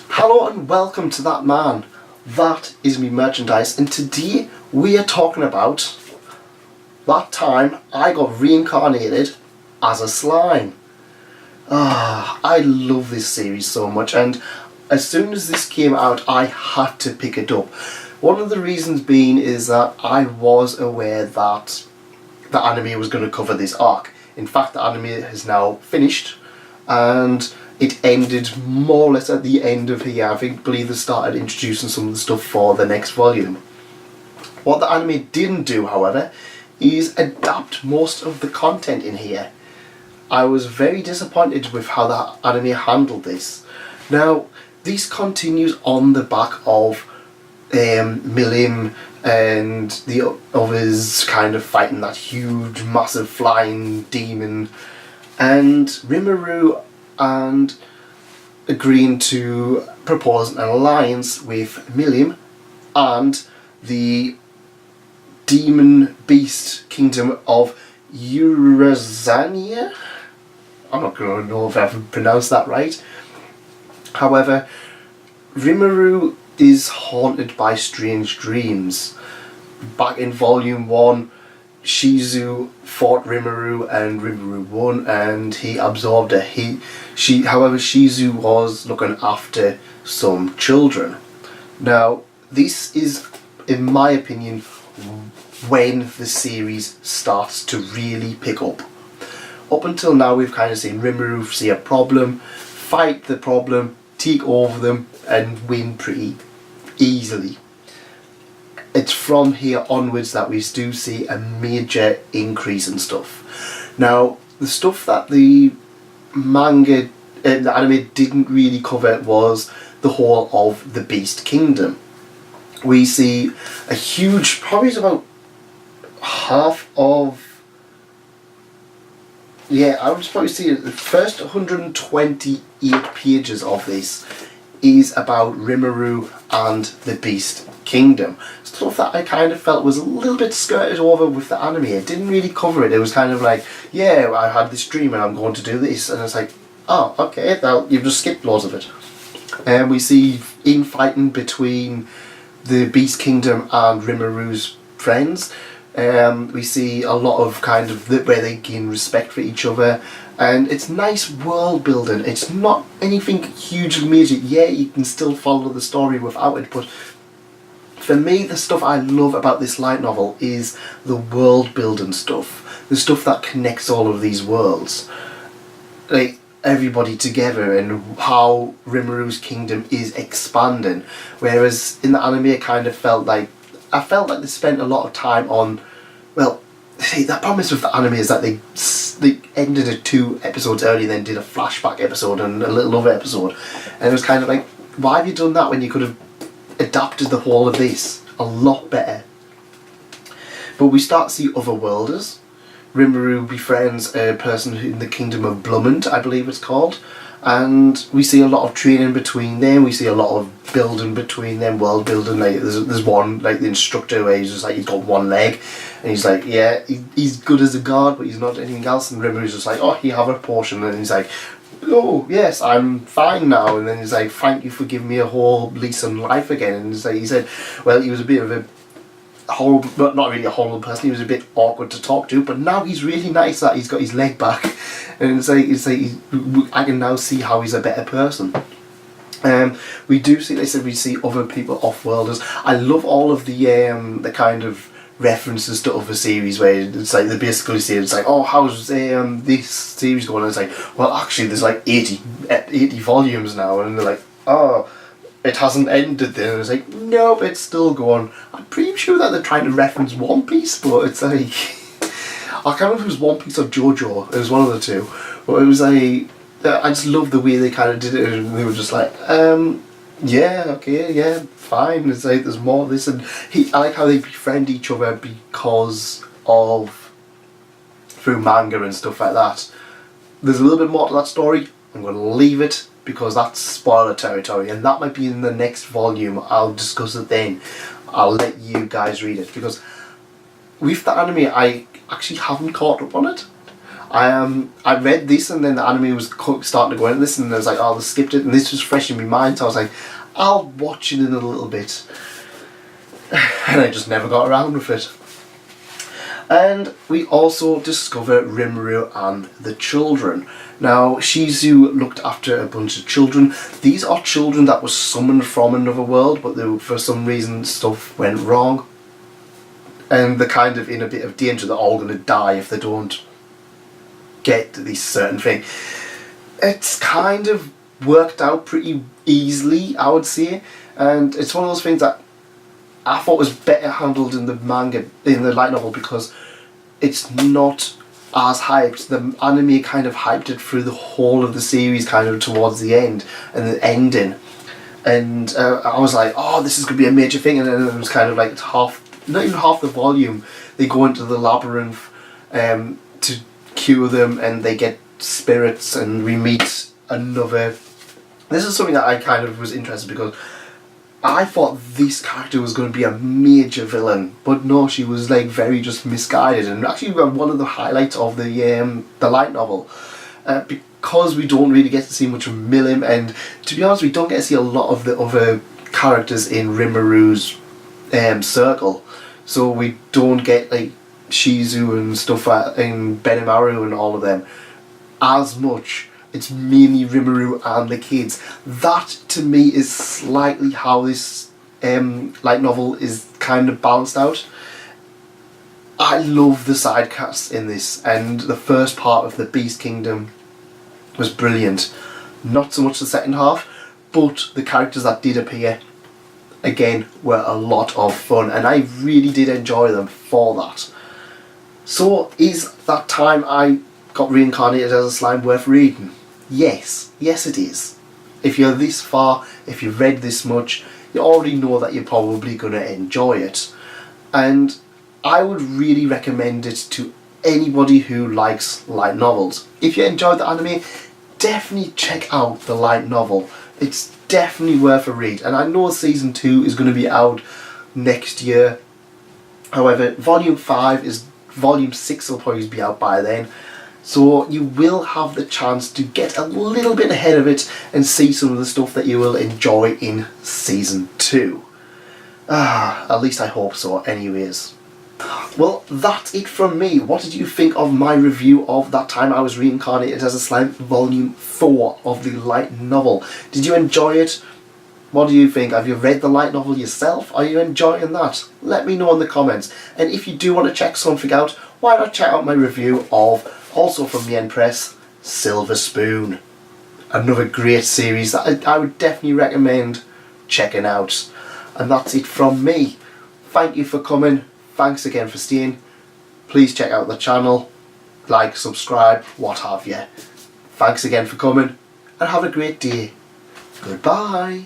Hello and welcome to That Man. That is me merchandise, and today we are talking about that time I got reincarnated as a slime. I love this series so much, and as soon as this came out I had to pick it up. One of the reasons being is that I was aware that the anime was going to cover this arc. In fact, the anime has now finished, and it ended more or less at the end of here. I believe they started introducing some of the stuff for the next volume. What the anime didn't do, however, is adapt most of the content in here. I was very disappointed with how the anime handled this. Now, this continues on the back of Milim and the others kind of fighting that huge, massive flying demon, and Rimuru and agreeing to propose an alliance with Milim and the demon beast kingdom of Eurazania. I'm not going to know if I've pronounced that right. However, Rimuru is haunted by strange dreams. Back in volume 1, Shizu fought Rimuru and Rimuru won, and he absorbed her. However, Shizu was looking after some children. Now, this is, in my opinion, when the series starts to really pick up. Up until now, we've kind of seen Rimuru see a problem, fight the problem, take over them, and win pretty easily. It's from here onwards that we do see a major increase in stuff. Now, the stuff that the manga and the anime didn't really cover was the whole of the Beast Kingdom. We see a huge, probably about half of, I would probably say the first 128 pages of this is about Rimuru and the Beast Kingdom. Stuff that I kind of felt was a little bit skirted over with the anime. It didn't really cover it. It was kind of like, yeah, I had this dream and I'm going to do this, and it's like, oh, okay, well, you've just skipped loads of it. And we see infighting between the Beast Kingdom and Rimuru's friends. We see a lot of kind of where they gain respect for each other, and it's nice world building. It's not anything hugely major. Yeah, you can still follow the story without it, but for me, the stuff I love about this light novel is the world building stuff, the stuff that connects all of these worlds, like everybody together, and how Rimuru's kingdom is expanding. Whereas in the anime, it kind of felt like they spent a lot of time on, well, see, the promise with the anime is that they ended it 2 episodes early, then did a flashback episode and a little other episode, and it was kind of like, why have you done that when you could have adapted the whole of this a lot better? But we start to see other worlders. Rimuru befriends a person in the kingdom of Blumond, I believe it's called, and we see a lot of training between them. We see a lot of building between them, world building. Like there's one, like the instructor, where he's just like, he's got one leg, and he's like, yeah, he's good as a god, but he's not anything else. And Rimuru's just like, oh, he have a potion, and he's like, oh yes, I'm fine now. And then he's like, thank you for giving me a whole lease on life again. And he's like, he said, well, he was a bit of a horrible, but not really a horrible person. He was a bit awkward to talk to, but now he's really nice that he's got his leg back, and it's like I can now see how he's a better person. We do see, like I said, we see other people, off-worlders. I love all of the kind of references to other series where it's like they basically say, it's like, oh, how's this series going? And it's like, well, actually there's like 80 volumes now, and they're like, oh, it hasn't ended then. And it's like, nope, it's still going. I'm pretty sure that they're trying to reference One Piece, but it's like, I can't remember if it was One Piece or JoJo. It was one of the two. But it was like, I just love the way they kind of did it, and they were just like, yeah, okay, yeah, fine. It's like, there's more of this, and I like how they befriend each other because of, through manga and stuff like that. There's a little bit more to that story. I'm going to leave it because that's spoiler territory, and that might be in the next volume. I'll discuss it then. I'll let you guys read it, because with the anime I actually haven't caught up on it. I read this and then the anime was starting to go into this and I was like, oh, they skipped it, and this was fresh in my mind, so I was like, I'll watch it in a little bit. And I just never got around with it. And we also discover Rimuru and the children. Now, Shizu looked after a bunch of children. These are children that were summoned from another world, but for some reason stuff went wrong. And they're kind of in a bit of danger. They're all going to die if they don't get this certain thing. It's kind of worked out pretty easily, I would say. And it's one of those things that I thought was better handled in the manga, in the light novel, because it's not as hyped. The anime kind of hyped it through the whole of the series, kind of towards the end and the ending. And I was like, oh, this is going to be a major thing. And then it was kind of like not even half the volume. They go into the labyrinth to cure them, and they get spirits, and we meet another. This is something that I kind of was interested, because I thought this character was going to be a major villain, but no, she was like very just misguided, and actually one of the highlights of the light novel, because we don't really get to see much of Milim, and to be honest, we don't get to see a lot of the other characters in Rimuru's circle, so we don't get like Shizu and stuff and Benimaru and all of them as much. It's mainly Rimuru and the kids. That to me is slightly how this light novel is kind of balanced out. I love the side casts in this, and the first part of the Beast Kingdom was brilliant. Not so much the second half, but the characters that did appear again were a lot of fun, and I really did enjoy them for that. So is that time I got reincarnated as a slime worth reading? Yes it is. If you're this far, if you've read this much, you already know that you're probably going to enjoy it. And I would really recommend it to anybody who likes light novels. If you enjoyed the anime, definitely check out the light novel. It's definitely worth a read. And I know season 2 is going to be out next year. However, volume 6 will probably be out by then. So you will have the chance to get a little bit ahead of it and see some of the stuff that you will enjoy in season 2. At least I hope so anyways. Well, that's it from me. What did you think of my review of That Time I Was Reincarnated as a Slime Volume 4 of the light novel? Did you enjoy it? What do you think? Have you read the light novel yourself? Are you enjoying that? Let me know in the comments. And if you do want to check something out, why not check out my review of, also from the Yen Press, Silver Spoon. Another great series that I would definitely recommend checking out. And that's it from me. Thank you for coming. Thanks again for staying. Please check out the channel. Like, subscribe, what have you. Thanks again for coming. And have a great day. Goodbye.